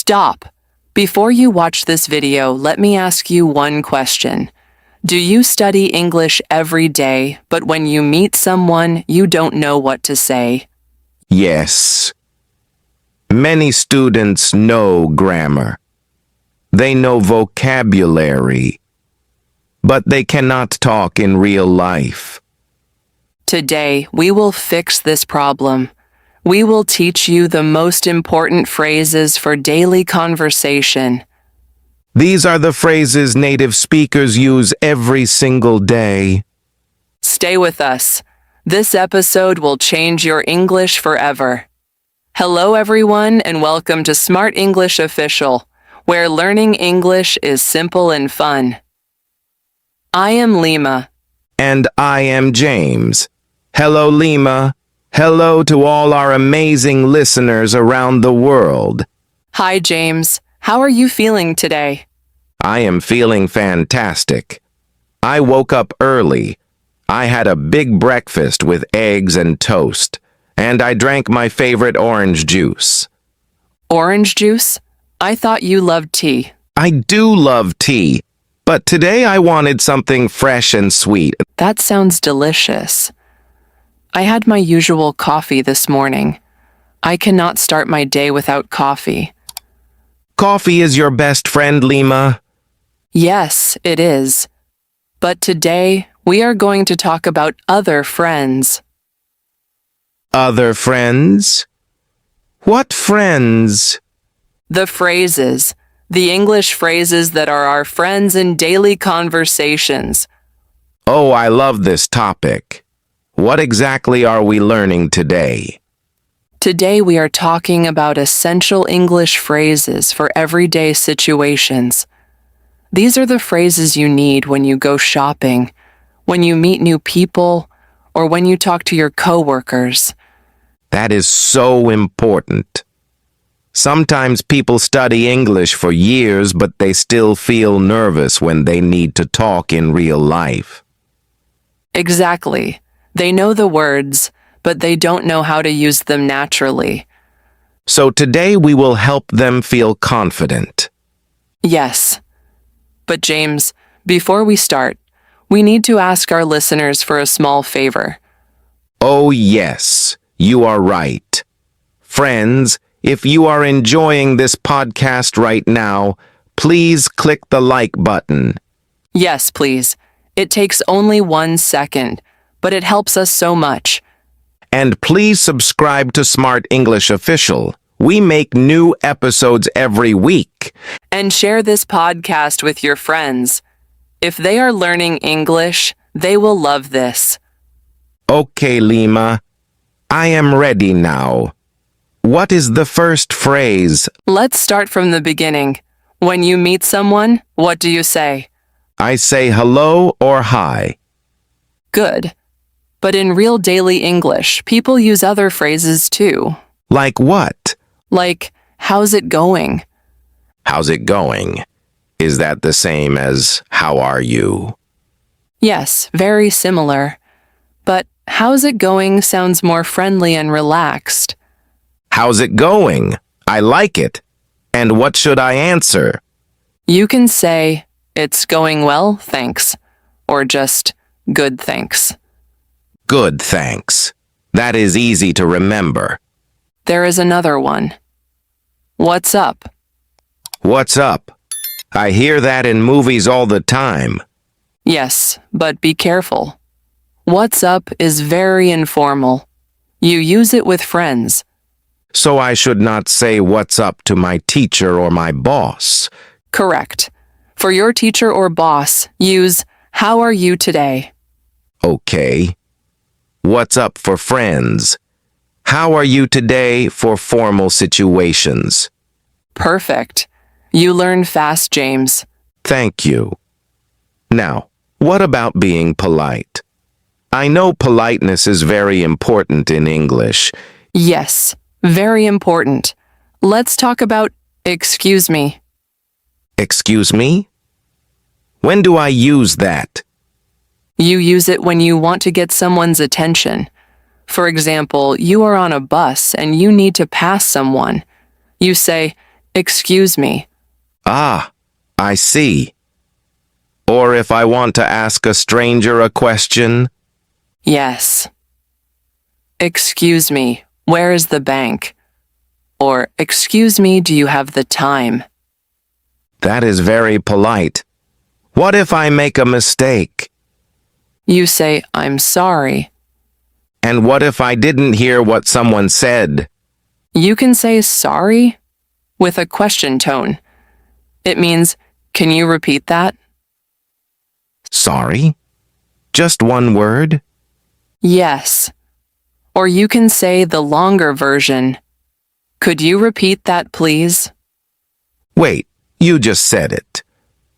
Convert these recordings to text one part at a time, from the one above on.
Stop! Before you watch this video, let me ask you one question. Do you study English every day, but when you meet someone, you don't know what to say? Yes. Many students know grammar. They know vocabulary, but they cannot talk in real life. Today, we will fix this problem. We will teach you the most important phrases for daily conversation. These are the phrases native speakers use every single day. Stay with us. This episode will change your English forever. Hello, everyone, and welcome to Smart English Official, where learning English is simple and fun. I am Lima. And I am James. Hello, Lima. Hello to all our amazing listeners around the world. Hi, James. How are you feeling today? I am feeling fantastic. I woke up early. I had a big breakfast with eggs and toast, and I drank my favorite orange juice. Orange juice? I thought you loved tea. I do love tea, but today I wanted something fresh and sweet. That sounds delicious. I had my usual coffee this morning. I cannot start my day without coffee. Coffee is your best friend, Lima. Yes, it is. But today, we are going to talk about other friends. Other friends? What friends? The phrases. The English phrases that are our friends in daily conversations. Oh, I love this topic. What exactly are we learning today? Today we are talking about essential English phrases for everyday situations. These are the phrases you need when you go shopping, when you meet new people, or when you talk to your coworkers. That is so important. Sometimes people study English for years, but they still feel nervous when they need to talk in real life. Exactly. They know the words, but they don't know how to use them naturally. So today we will help them feel confident. Yes. But James, before we start, we need to ask our listeners for a small favor. Oh yes, you are right. Friends, if you are enjoying this podcast right now, please click the like button. Yes, please. It takes only 1 second, but it helps us so much. And please subscribe to Smart English Official. We make new episodes every week. And share this podcast with your friends. If they are learning English, they will love this. Okay, Lima. I am ready now. What is the first phrase? Let's start from the beginning. When you meet someone, what do you say? I say hello or hi. Good. But in real daily English, people use other phrases too. Like what? Like, how's it going? How's it going? Is that the same as how are you? Yes, very similar. But how's it going sounds more friendly and relaxed. How's it going? I like it. And what should I answer? You can say, it's going well, thanks. Or just, good, thanks. Good, thanks. That is easy to remember. There is another one. What's up? What's up? I hear that in movies all the time. Yes, but be careful. What's up is very informal. You use it with friends. So I should not say what's up to my teacher or my boss. Correct. For your teacher or boss, use, how are you today? Okay. What's up for friends? How are you today for formal situations? Perfect. You learn fast, James. Thank you. Now, what about being polite? I know politeness is very important in English. Yes, very important. Let's talk about, excuse me. Excuse me? When do I use that? You use it when you want to get someone's attention. For example, you are on a bus and you need to pass someone. You say, Excuse me. Ah, I see. Or if I want to ask a stranger a question, Yes. Excuse me, where is the bank? Or, excuse me, do you have the time? that is very polite. What if I make a mistake? You say, I'm sorry. And what if I didn't hear what someone said? You can say sorry with a question tone. It means, can you repeat that? Sorry? Just one word? Yes. Or you can say the longer version. Could you repeat that, please? Wait, you just said it.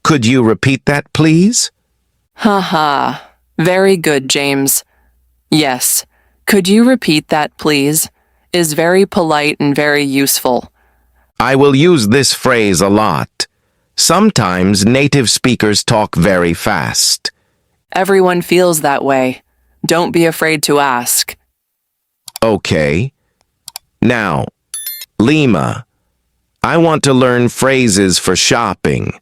Could you repeat that, please? Haha. Very good, James. Yes. Could you repeat that, please? Is very polite and very useful. I will use this phrase a lot. Sometimes native speakers talk very fast. Everyone feels that way. Don't be afraid to ask. Okay. Now, Lima, I want to learn phrases for shopping.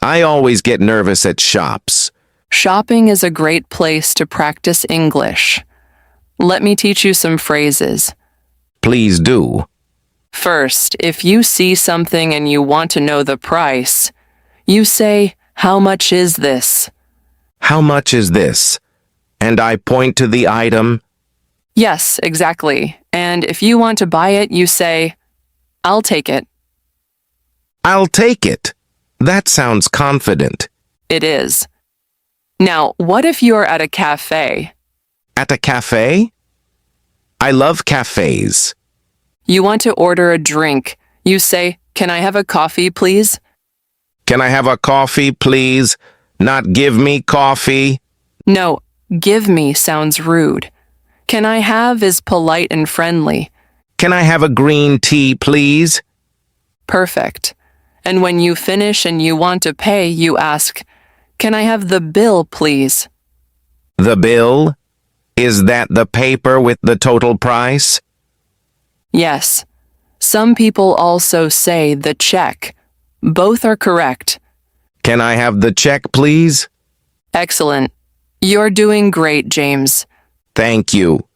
I always get nervous at shops. Shopping is a great place to practice English. Let me teach you some phrases. Please do. First, if you see something and you want to know the price, you say, how much is this? How much is this? And I point to the item. Yes, exactly. And if you want to buy it, you say, I'll take it. I'll take it. That sounds confident. It is. Now, what if you're at a cafe? At a cafe? I love cafes. You want to order a drink. You say, can I have a coffee, please? Can I have a coffee, please? Not give me coffee. No, give me sounds rude. Can I have is polite and friendly. Can I have a green tea, please? Perfect. And when you finish and you want to pay, you ask, can I have the bill, please? The bill? Is that the paper with the total price? Yes. Some people also say the check. Both are correct. Can I have the check, please? Excellent. You're doing great, James. Thank you.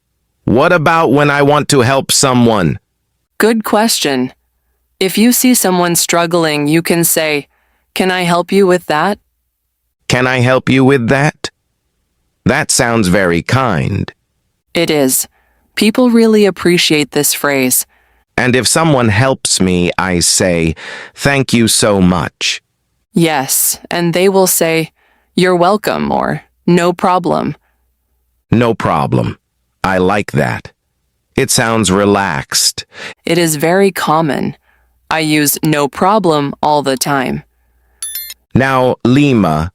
What about when I want to help someone? Good question. If you see someone struggling, you can say, can I help you with that? Can I help you with that? That sounds very kind. It is. People really appreciate this phrase. And if someone helps me, I say, thank you so much. Yes, and they will say, you're welcome or no problem. No problem. I like that. It sounds relaxed. It is very common. I use no problem all the time. Now, Lima,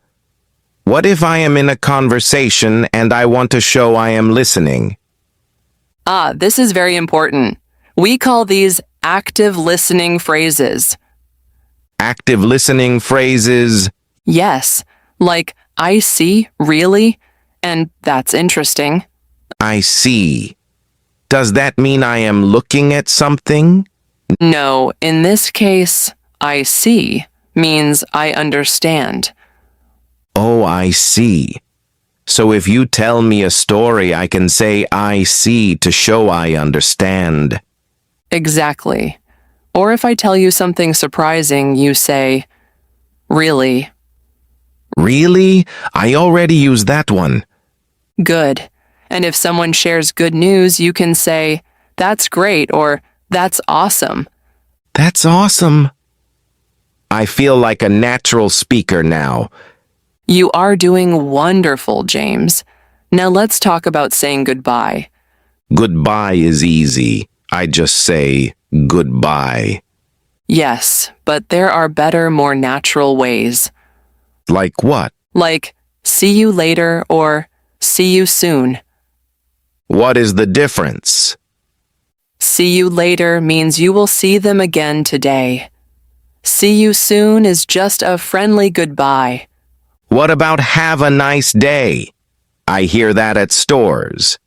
what if I am in a conversation and I want to show I am listening? This is very important. We call these active listening phrases. Active listening phrases. Yes, like I see, really, and that's interesting. I see. Does that mean I am looking at something? No, in this case, I see means I understand. Oh, I see. So if you tell me a story, I can say I see to show I understand. Exactly. Or if I tell you something surprising, you say, really. Really? I already used that one. Good. And if someone shares good news, you can say, that's great or that's awesome. That's awesome. I feel like a natural speaker now. You are doing wonderful, James. Now let's talk about saying goodbye. Goodbye is easy. I just say goodbye. Yes, but there are better, more natural ways. Like what? Like, see you later or see you soon. What is the difference? See you later means you will see them again today. See you soon is just a friendly goodbye. What about have a nice day? I hear that at stores.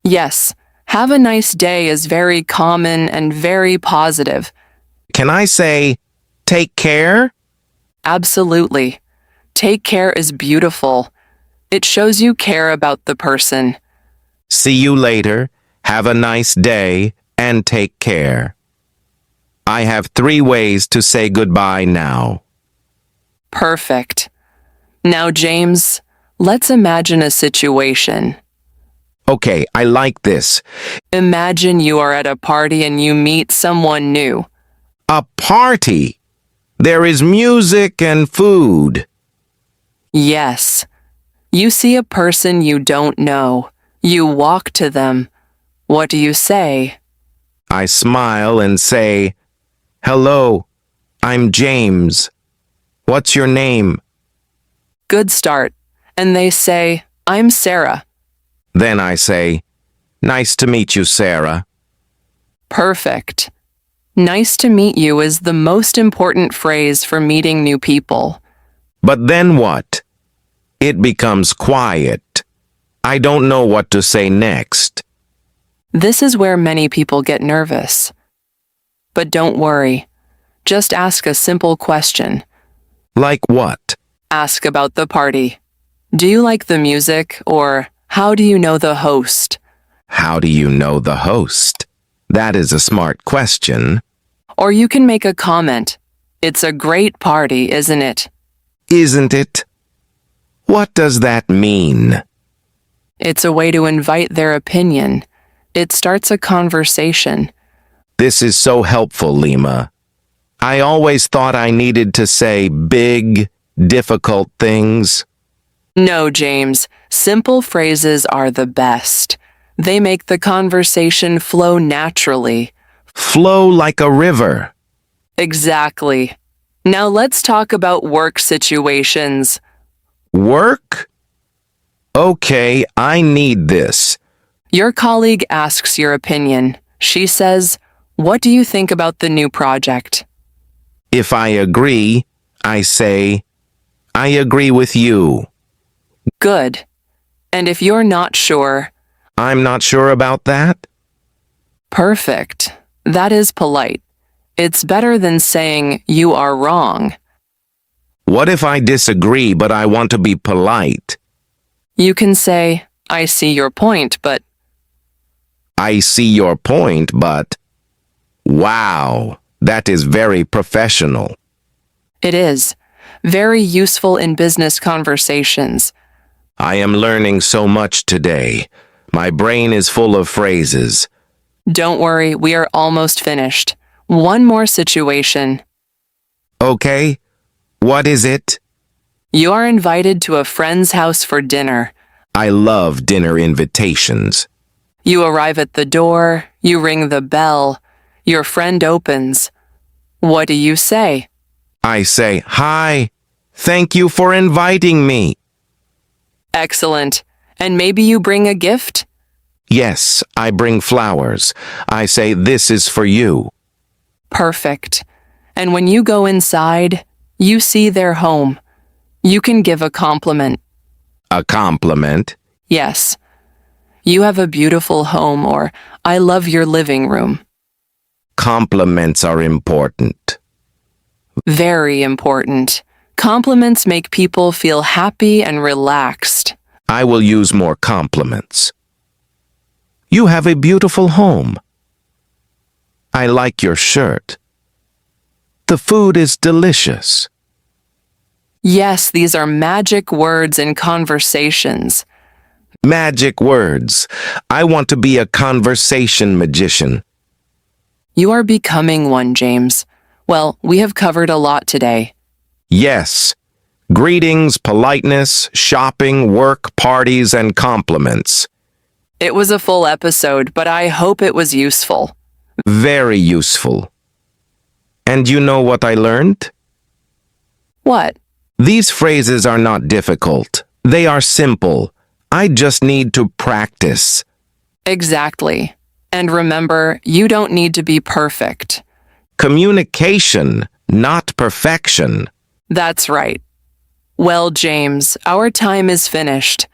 Yes, have a nice day is very common and very positive. Can I say, take care? Absolutely. Take care is beautiful. It shows you care about the person. See you later. Have a nice day and take care. I have 3 ways to say goodbye now. Perfect. Now, James, let's imagine a situation. Okay, I like this. Imagine you are at a party and you meet someone new. A party. There is music and food. Yes. You see a person you don't know. You walk to them. What do you say? I smile and say, hello, I'm James. What's your name? Good start. And they say, I'm Sarah. Then I say, nice to meet you, Sarah. Perfect. Nice to meet you is the most important phrase for meeting new people. But then what? It becomes quiet. I don't know what to say next. This is where many people get nervous. But don't worry. Just ask a simple question. Like what? Ask about the party. Do you like the music? Or how do you know the host? How do you know the host? That is a smart question. Or you can make a comment. It's a great party, isn't it? Isn't it? What does that mean? It's a way to invite their opinion. It starts a conversation. This is so helpful, Lima. I always thought I needed to say big, difficult things. No, James. Simple phrases are the best. They make the conversation flow naturally. Flow like a river. Exactly. Now let's talk about work situations. Work? Okay, I need this. Your colleague asks your opinion. She says, what do you think about the new project? If I agree, I say, I agree with you. Good. And if you're not sure, I'm not sure about that. perfect. That is polite. It's better than saying you are wrong. What if I disagree, but I want to be polite? You can say, I see your point, but I see your point, but... Wow, that is very professional. it is very useful in business conversations. I am learning so much today. My brain is full of phrases. Don't worry, we are almost finished. One more situation. Okay, what is it? You are invited to a friend's house for dinner. I love dinner invitations. You arrive at the door, you ring the bell, your friend opens. What do you say? I say, hi, thank you for inviting me. Excellent. And maybe you bring a gift? Yes, I bring flowers. I say, this is for you. Perfect. And when you go inside, you see their home. You can give a compliment. A compliment? Yes. You have a beautiful home, or I love your living room. Compliments are important. Very important. Compliments make people feel happy and relaxed. I will use more compliments. You have a beautiful home. I like your shirt. The food is delicious. Yes, these are magic words in conversations. Magic words. I want to be a conversation magician. You are becoming one, James. Well, we have covered a lot today. Yes. Greetings, politeness, shopping, work, parties, and compliments. It was a full episode, but I hope it was useful. Very useful. And you know what I learned? What? These phrases are not difficult. They are simple. I just need to practice. Exactly. And remember, you don't need to be perfect. Communication, not perfection. That's right. Well, James, our time is finished.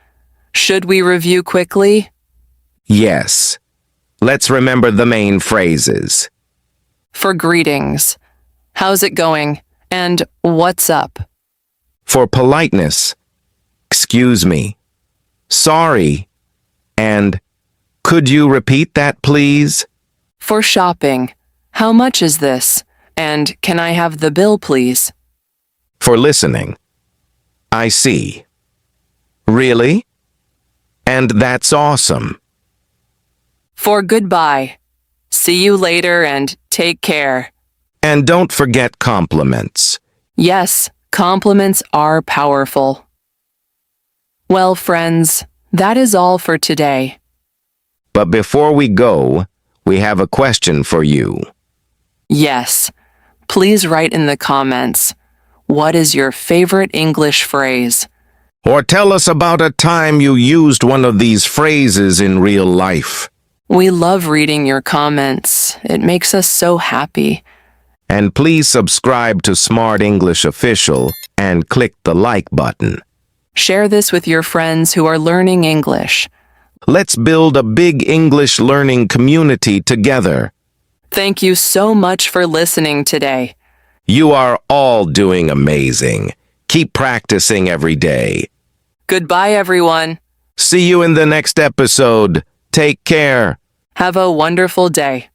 Should we review quickly? Yes. Let's remember the main phrases. For greetings, How's it going? And what's up? For politeness, excuse me, sorry, and could you repeat that, please? For shopping, how much is this? And can I have the bill, please? For listening, I see. Really? And that's awesome. For goodbye, see you later and take care. And don't forget compliments. Yes, compliments are powerful. Well, friends, that is all for today. But before we go, we have a question for you. Yes, please write in the comments. What is your favorite English phrase? Or tell us about a time you used one of these phrases in real life. We love reading your comments. It makes us so happy. And please subscribe to Smart English Official and click the like button. Share this with your friends who are learning English. Let's build a big English learning community together. Thank you so much for listening today. You are all doing amazing. Keep practicing every day. Goodbye, everyone. See you in the next episode. Take care. Have a wonderful day.